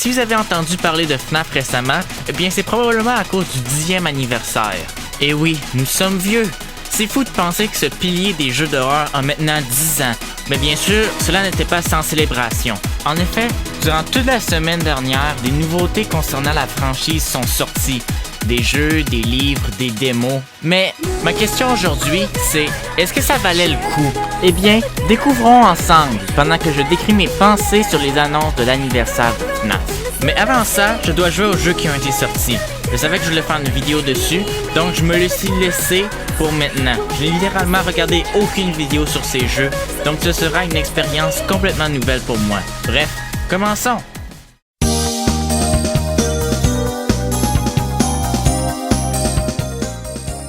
si vous avez entendu parler de FNAF récemment, eh bien c'est probablement à cause du 10e anniversaire. Et oui, nous sommes vieux. C'est fou de penser que ce pilier des jeux d'horreur a maintenant 10 ans. Mais bien sûr, cela n'était pas sans célébration. En effet, durant toute la semaine dernière, des nouveautés concernant la franchise sont sorties. Des jeux, des livres, des démos. Mais ma question aujourd'hui, c'est est-ce que ça valait le coup? Eh bien, découvrons ensemble pendant que je décris mes pensées sur les annonces de l'anniversaire de FNAF. Mais avant ça, je dois jouer aux jeux qui ont été sortis. Je savais que je voulais faire une vidéo dessus, donc je me le suis laissé pour maintenant. Je n'ai littéralement regardé aucune vidéo sur ces jeux, donc ce sera une expérience complètement nouvelle pour moi. Bref, commençons!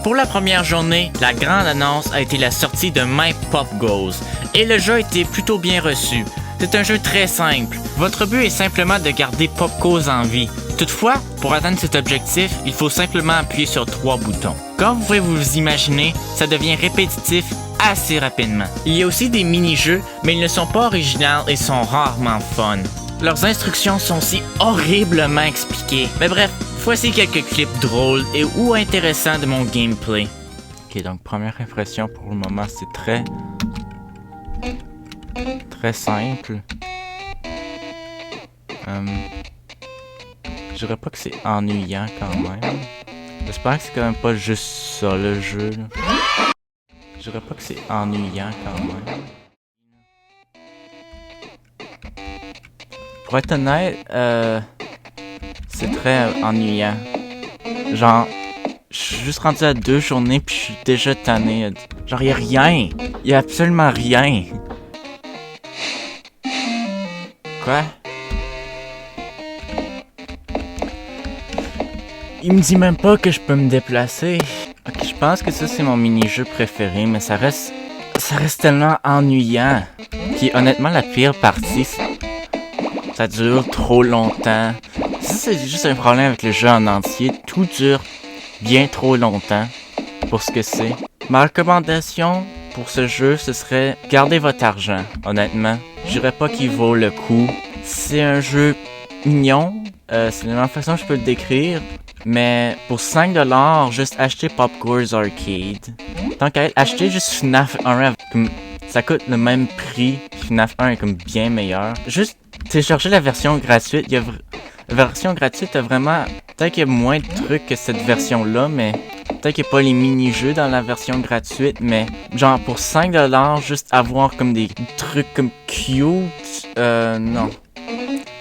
Pour la première journée, la grande annonce a été la sortie de My Pop Goes, et le jeu a été plutôt bien reçu. C'est un jeu très simple. Votre but est simplement de garder Pop Goes en vie. Toutefois, pour atteindre cet objectif, il faut simplement appuyer sur 3 boutons. Comme vous pouvez vous imaginer, ça devient répétitif assez rapidement. Il y a aussi des mini-jeux, mais ils ne sont pas originaux et sont rarement fun. Leurs instructions sont si horriblement expliquées. Mais bref, voici quelques clips drôles et ou intéressants de mon gameplay. Ok, donc première impression pour le moment, c'est très simple. Je dirais pas que c'est ennuyant quand même. J'espère que c'est quand même pas juste ça le jeu. Je dirais pas que c'est ennuyant quand même. Pour être honnête, c'est très ennuyant. Genre, je suis juste rendu à 2 journées puis je suis déjà tanné. Genre, y'a rien. Y'a absolument rien. Quoi? Il me dit même pas que je peux me déplacer. Ok, je pense que ça c'est mon mini-jeu préféré, mais ça reste tellement ennuyant. Puis honnêtement, la pire partie, ça dure trop longtemps. Ça c'est juste un problème avec le jeu en entier. Tout dure bien trop longtemps pour ce que c'est. Ma recommandation pour ce jeu, ce serait gardez votre argent, honnêtement. Je dirais pas qu'il vaut le coup. C'est un jeu mignon. C'est la même façon que je peux le décrire. Mais pour 5$, juste acheter Pop Goes Arcade. Tant qu'à acheter juste FNAF 1, comme, ça coûte le même prix. FNAF 1 est comme bien meilleur. Juste télécharger la version gratuite. La version gratuite a vraiment... Peut-être qu'il y a moins de trucs que cette version-là, mais... Peut-être qu'il n'y a pas les mini-jeux dans la version gratuite, mais... Genre pour 5$, juste avoir comme des trucs comme cute... non.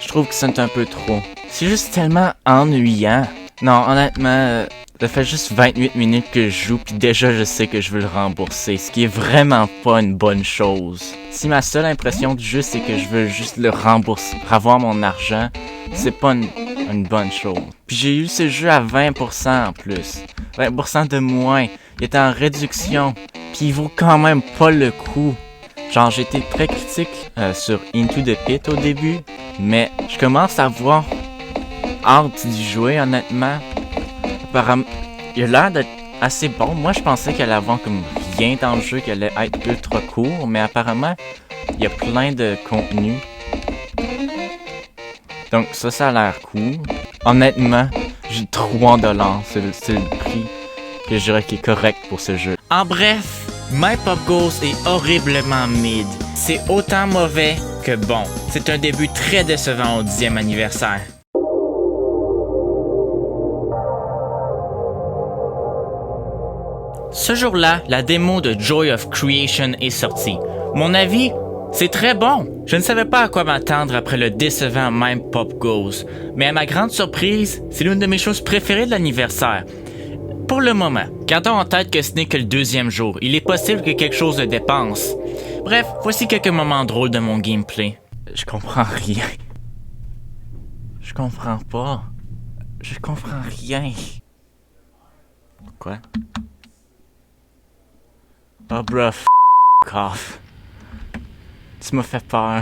Je trouve que c'est un peu trop. C'est juste tellement ennuyant. Non, honnêtement, ça fait juste 28 minutes que je joue, puis déjà je sais que je veux le rembourser, ce qui est vraiment pas une bonne chose. Si ma seule impression du jeu, c'est que je veux juste le rembourser, avoir mon argent, c'est pas une bonne chose. Puis j'ai eu ce jeu à 20% en plus. 20% de moins. Il était en réduction, puis il vaut quand même pas le coup. Genre, j'ai été très critique sur Into the Pit au début, mais je commence à voir hâte d'y jouer, honnêtement. Apparemment, il a l'air d'être assez bon. Moi, je pensais qu'elle allait avoir comme rien dans le jeu, qu'elle allait être ultra court, mais apparemment, il y a plein de contenu. Donc ça a l'air cool. Honnêtement, j'ai 3$. C'est le prix que je dirais qui est correct pour ce jeu. En bref, My Pop Goes est horriblement mid. C'est autant mauvais que bon. C'est un début très décevant au 10e anniversaire. Ce jour-là, la démo de Joy of Creation est sortie. Mon avis, c'est très bon. Je ne savais pas à quoi m'attendre après le décevant My Pop Goes, mais à ma grande surprise, c'est l'une de mes choses préférées de l'anniversaire. Pour le moment, gardons en tête que ce n'est que le 2e jour. Il est possible que quelque chose le dépense. Bref, voici quelques moments drôles de mon gameplay. Je comprends rien. Je comprends pas. Je comprends rien. Quoi? Oh bruh, off. Tu m'as fait peur.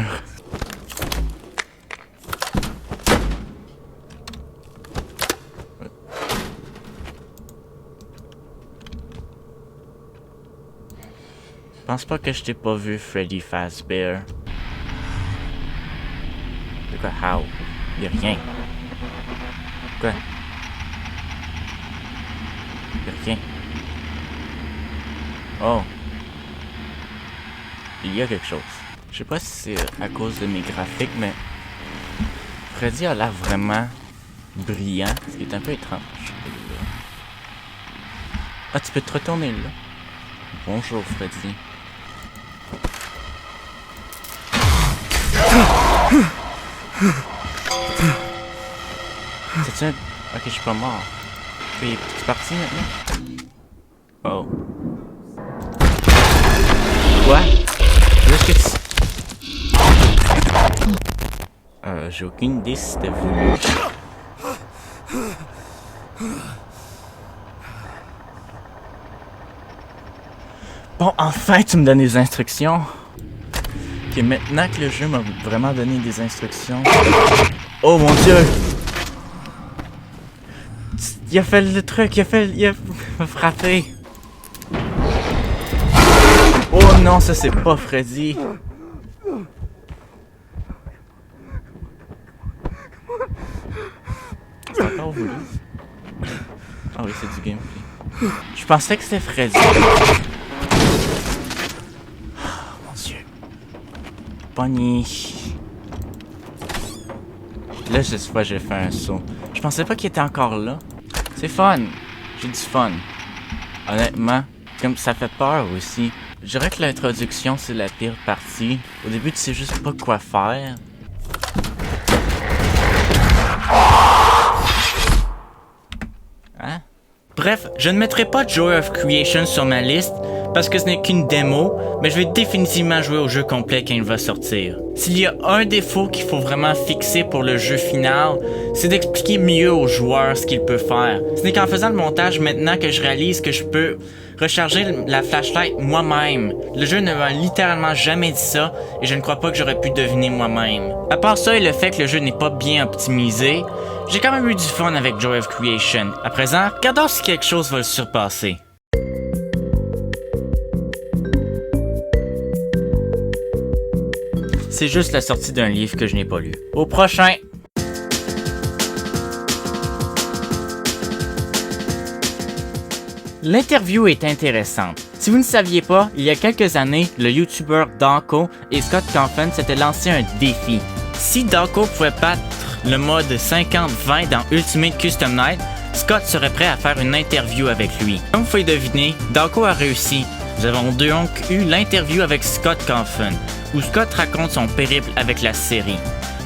Je pense pas que je t'ai pas vu, Freddy Fazbear. De quoi, how? Y'a rien. Quoi? Y'a rien. Oh. Il y a quelque chose. Je sais pas si c'est à cause de mes graphiques, mais Freddy a l'air vraiment brillant, ce qui est un peu étrange. Ah, tu peux te retourner là. Bonjour, Freddy. C'est-tu un... Ok, je suis pas mort. Tu es parti maintenant? Oh. Quoi? Est-ce que tu... j'ai aucune idée si c'était voulu. Bon, enfin tu me donnes des instructions. Ok, maintenant que le jeu m'a vraiment donné des instructions... Oh mon dieu! Il a fait le truc, il a frappé. Oh non, ça c'est pas Freddy. C'est encore voulu. Ah oui, c'est du gameplay. Je pensais que c'était Freddy. Oh mon dieu. Bonnie. Là, cette fois, j'ai fait un saut. Je pensais pas qu'il était encore là. C'est fun. J'ai du fun. Honnêtement, comme ça fait peur aussi. Je dirais que l'introduction, c'est la pire partie. Au début, tu sais juste pas quoi faire. Hein? Bref, je ne mettrai pas Joy of Creation sur ma liste parce que ce n'est qu'une démo, mais je vais définitivement jouer au jeu complet quand il va sortir. S'il y a un défaut qu'il faut vraiment fixer pour le jeu final, c'est d'expliquer mieux aux joueurs ce qu'il peut faire. Ce n'est qu'en faisant le montage maintenant que je réalise que je peux recharger la flashlight moi-même. Le jeu ne m'a littéralement jamais dit ça et je ne crois pas que j'aurais pu deviner moi-même. À part ça et le fait que le jeu n'est pas bien optimisé, j'ai quand même eu du fun avec Joy of Creation. À présent, regardons si quelque chose va le surpasser. C'est juste la sortie d'un livre que je n'ai pas lu. Au prochain! L'interview est intéressante. Si vous ne saviez pas, il y a quelques années, le YouTuber Dawko et Scott Cawthon s'étaient lancé un défi. Si Dawko pouvait battre le mode 50-20 dans Ultimate Custom Night, Scott serait prêt à faire une interview avec lui. Comme vous pouvez deviner, Dawko a réussi. Nous avons donc eu l'interview avec Scott Cawthon, où Scott raconte son périple avec la série.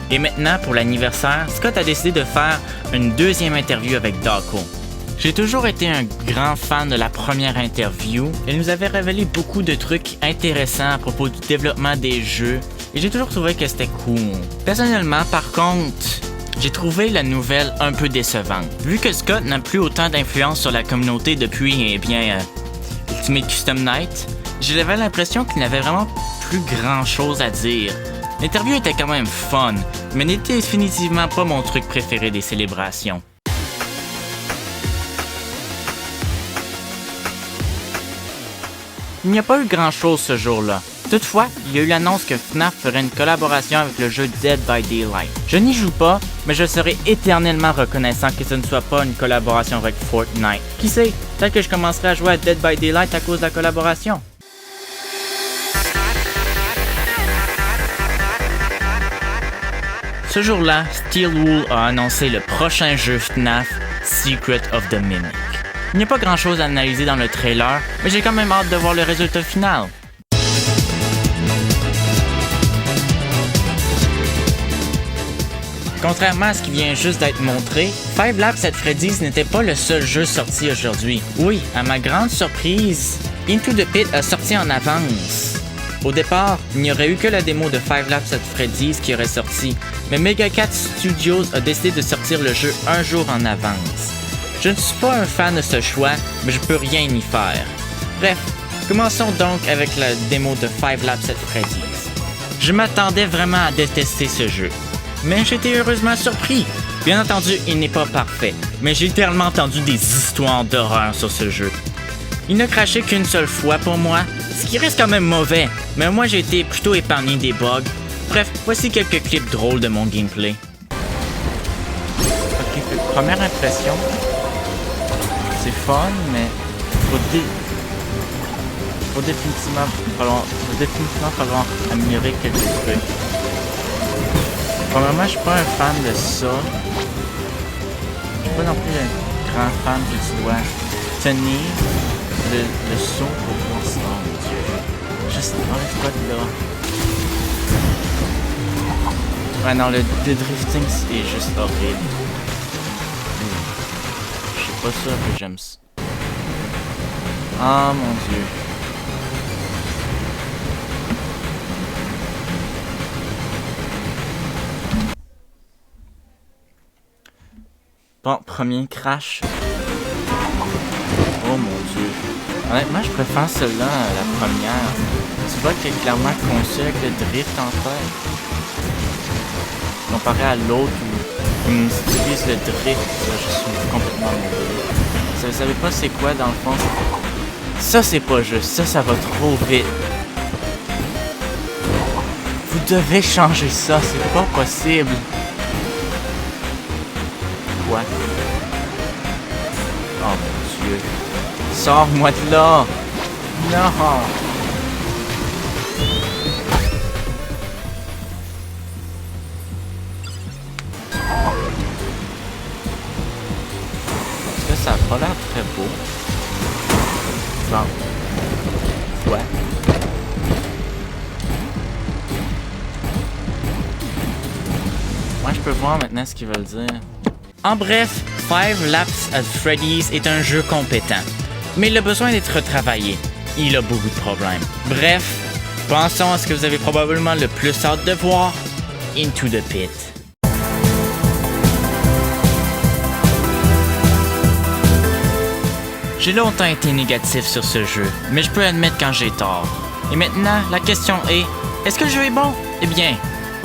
Et maintenant, pour l'anniversaire, Scott a décidé de faire une deuxième interview avec Dawko. J'ai toujours été un grand fan de la première interview. Elle nous avait révélé beaucoup de trucs intéressants à propos du développement des jeux, et j'ai toujours trouvé que c'était cool. Personnellement, par contre, j'ai trouvé la nouvelle un peu décevante. Vu que Scott n'a plus autant d'influence sur la communauté depuis, Ultimate Custom Night, j'avais l'impression qu'il n'avait vraiment plus grand chose à dire. L'interview était quand même fun, mais n'était définitivement pas mon truc préféré des célébrations. Il n'y a pas eu grand chose ce jour-là. Toutefois, il y a eu l'annonce que FNAF ferait une collaboration avec le jeu Dead by Daylight. Je n'y joue pas, mais je serai éternellement reconnaissant que ce ne soit pas une collaboration avec Fortnite. Qui sait, peut-être que je commencerai à jouer à Dead by Daylight à cause de la collaboration. Ce jour-là, Steelwool a annoncé le prochain jeu FNAF, Secret of the Mimic. Il n'y a pas grand-chose à analyser dans le trailer, mais j'ai quand même hâte de voir le résultat final. Contrairement à ce qui vient juste d'être montré, Five Laps at Freddy's n'était pas le seul jeu sorti aujourd'hui. Oui, à ma grande surprise, Into the Pit a sorti en avance. Au départ, il n'y aurait eu que la démo de Five Laps at Freddy's qui aurait sorti, mais Mega Cat Studios a décidé de sortir le jeu un jour en avance. Je ne suis pas un fan de ce choix, mais je peux rien y faire. Bref, commençons donc avec la démo de Five Laps at Freddy's. Je m'attendais vraiment à détester ce jeu, mais j'étais heureusement surpris. Bien entendu, il n'est pas parfait, mais j'ai littéralement entendu des histoires d'horreur sur ce jeu. Il n'a craché qu'une seule fois pour moi, ce qui reste quand même mauvais, mais moi j'ai été plutôt épargné des bugs. Bref, voici quelques clips drôles de mon gameplay. Première impression, c'est fun, mais faut définitivement falloir améliorer quelques trucs. Premièrement, je suis pas un fan de ça. Je suis pas non plus un grand fan que tu dois tenir le saut pour pouvoir se rendre. Mon Dieu. Juste enlève-toi de là. Ouais, non, le drifting est juste horrible. Je suis pas sûr que j'aime ça. Ah, mon Dieu. Bon, premier crash. Oh mon Dieu. Honnêtement, je préfère celle-là à la première. Tu vois qu'elle est clairement conçue avec le drift en fait. Comparé à l'autre où si tu utilises le drift, là, je suis complètement mauvais. Vous savez pas c'est quoi dans le fond? Ça c'est pas juste, ça va trop vite. Vous devez changer ça, c'est pas possible. Quoi? Oh mon Dieu. Sors-moi de là! Non! Ça a pas l'air très beau. Bon. Ouais. Moi, je peux voir maintenant ce qu'ils veulent dire. En bref, Five Laps at Freddy's est un jeu compétent, mais il a besoin d'être retravaillé. Il a beaucoup de problèmes. Bref, pensons à ce que vous avez probablement le plus hâte de voir, Into the Pit. J'ai longtemps été négatif sur ce jeu, mais je peux admettre quand j'ai tort. Et maintenant, la question est, est-ce que le jeu est bon? Eh bien,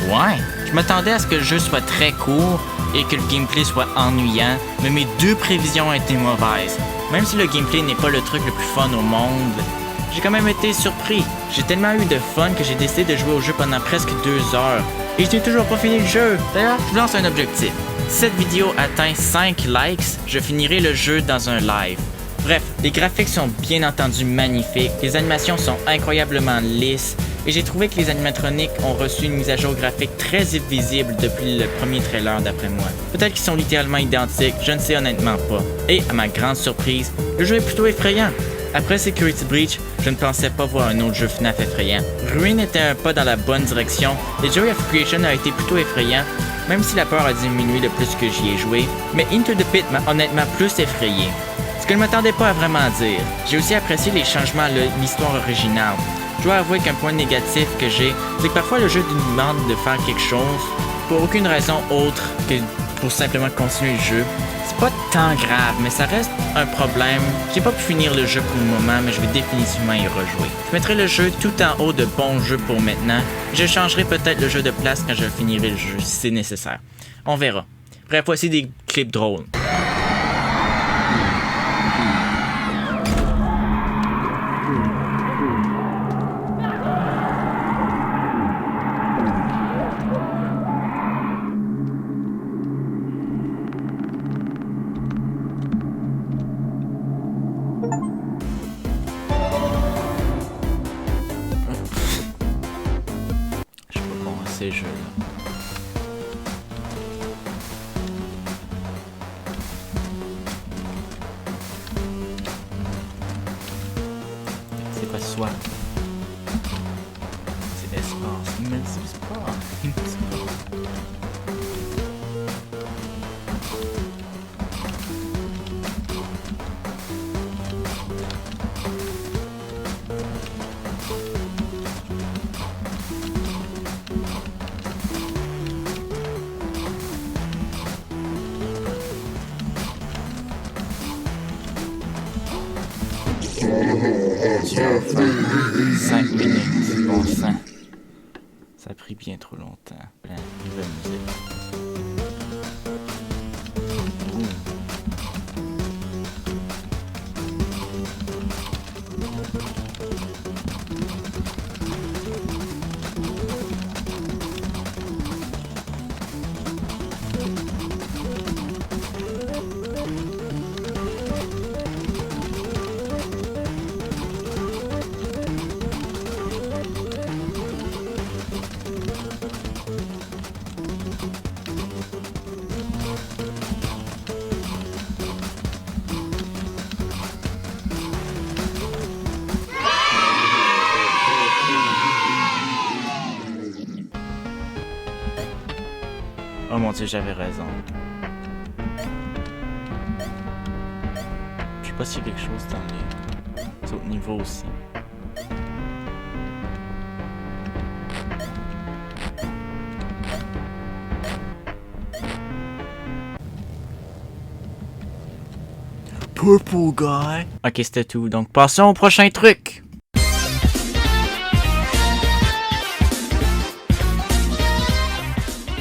ouais. Je m'attendais à ce que le jeu soit très court et que le gameplay soit ennuyant, mais mes deux prévisions ont été mauvaises. Même si le gameplay n'est pas le truc le plus fun au monde, j'ai quand même été surpris. J'ai tellement eu de fun que j'ai décidé de jouer au jeu pendant presque 2 heures. Et je n'ai toujours pas fini le jeu. D'ailleurs, je vous lance un objectif. Si cette vidéo atteint 5 likes, je finirai le jeu dans un live. Bref, les graphiques sont bien entendu magnifiques, les animations sont incroyablement lisses, et j'ai trouvé que les animatroniques ont reçu une mise à jour graphique très visible depuis le premier trailer d'après moi. Peut-être qu'ils sont littéralement identiques, je ne sais honnêtement pas. Et à ma grande surprise, le jeu est plutôt effrayant. Après Security Breach, je ne pensais pas voir un autre jeu FNAF effrayant. Ruin était un pas dans la bonne direction, et Joy of Creation a été plutôt effrayant, même si la peur a diminué le plus que j'y ai joué, mais Into the Pit m'a honnêtement plus effrayé. Ce que je ne m'attendais pas à vraiment dire. J'ai aussi apprécié les changements à l'histoire originale. Je dois avouer qu'un point négatif que j'ai, c'est que parfois le jeu nous demande de faire quelque chose pour aucune raison autre que pour simplement continuer le jeu. C'est pas tant grave, mais ça reste un problème. J'ai pas pu finir le jeu pour le moment, mais je vais définitivement y rejouer. Je mettrai le jeu tout en haut de bons jeux pour maintenant. Je changerai peut-être le jeu de place quand je finirai le jeu, si c'est nécessaire. On verra. Bref, voici des clips drôles. Ces jeux-là. C'est pas soi. C'est espace. Mais c'est pas. Dieu, 5 minutes, bon sang. Ça a pris bien trop longtemps. Nouvelle musique. mon dieu, j'avais raison. Je sais pas s'il y a quelque chose dans les autres niveaux aussi. Purple guy. Ok, c'était tout. Donc, passons au prochain truc.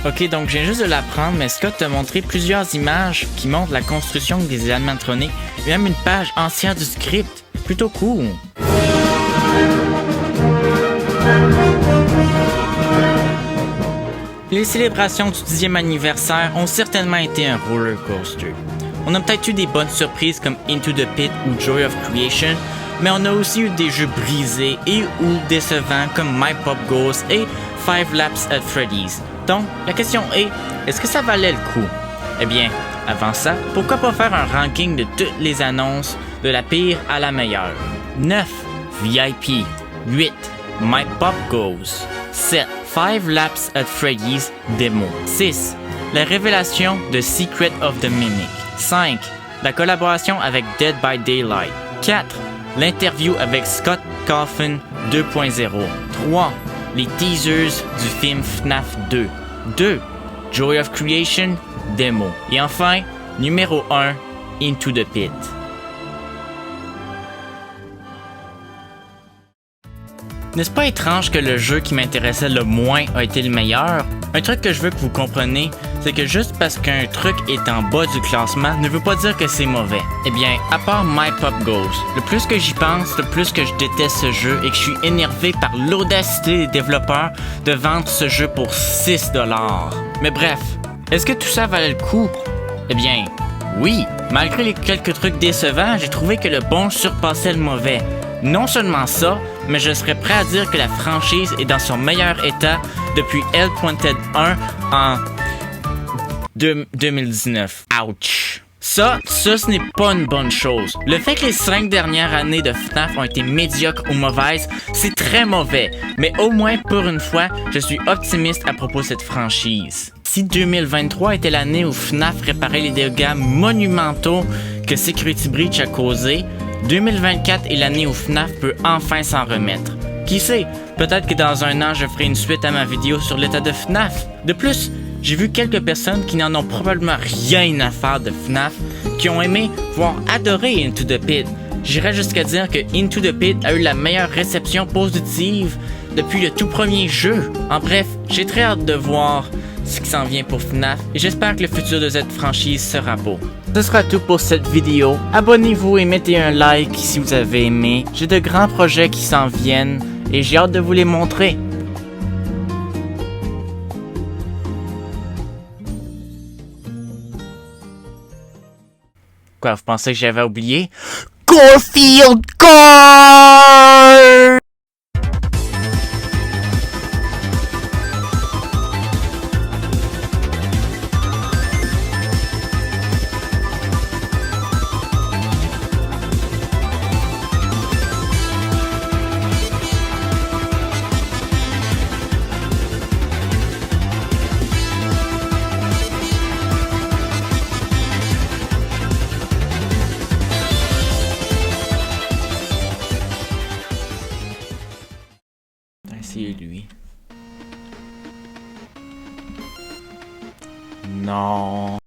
Ok, donc je viens juste de l'apprendre, mais Scott t'a montré plusieurs images qui montrent la construction des animatroniques, et même une page entière du script. Plutôt cool. Les célébrations du 10e anniversaire ont certainement été un roller coaster. On a peut-être eu des bonnes surprises comme Into the Pit ou Joy of Creation, mais on a aussi eu des jeux brisés et ou décevants comme My Pop Goes et 5 Laps at Freddy's. Donc, la question est, est-ce que ça valait le coup? Eh bien, avant ça, pourquoi pas faire un ranking de toutes les annonces de la pire à la meilleure? 9. VIP. 8. My Pop Goes. 7. 5 Laps at Freddy's Demo. 6. La révélation de Secret of the Mimic. 5. La collaboration avec Dead by Daylight. 4. L'interview avec Scott Cawthon 2.0. 3. Les teasers du film FNAF 2. 2. Joy of Creation Demo. Et enfin, numéro 1, Into the Pit. N'est-ce pas étrange que le jeu qui m'intéressait le moins a été le meilleur? Un truc que je veux que vous compreniez, c'est que juste parce qu'un truc est en bas du classement ne veut pas dire que c'est mauvais. Eh bien, à part My Pop Goes, le plus que j'y pense, le plus que je déteste ce jeu et que je suis énervé par l'audacité des développeurs de vendre ce jeu pour 6$. Mais bref, est-ce que tout ça valait le coup? Eh bien, oui. Malgré les quelques trucs décevants, j'ai trouvé que le bon surpassait le mauvais. Non seulement ça, mais je serais prêt à dire que la franchise est dans son meilleur état depuis L.Ted 1 en 2019. Ouch! Ça, ce n'est pas une bonne chose. Le fait que les 5 dernières années de FNAF ont été médiocres ou mauvaises, c'est très mauvais. Mais au moins, pour une fois, je suis optimiste à propos de cette franchise. Si 2023 était l'année où FNAF réparait les dégâts monumentaux que Security Breach a causés, 2024 est l'année où FNAF peut enfin s'en remettre. Qui sait, peut-être que dans un an, je ferai une suite à ma vidéo sur l'état de FNAF. De plus, j'ai vu quelques personnes qui n'en ont probablement rien à faire de FNAF, qui ont aimé, voire adoré Into the Pit. J'irais jusqu'à dire que Into the Pit a eu la meilleure réception positive depuis le tout premier jeu. En bref, j'ai très hâte de voir ce qui s'en vient pour FNAF et j'espère que le futur de cette franchise sera beau. Ce sera tout pour cette vidéo. Abonnez-vous et mettez un like si vous avez aimé. J'ai de grands projets qui s'en viennent et j'ai hâte de vous les montrer. Quoi, vous pensez que j'avais oublié? Garfield Guard! C'est lui. Non.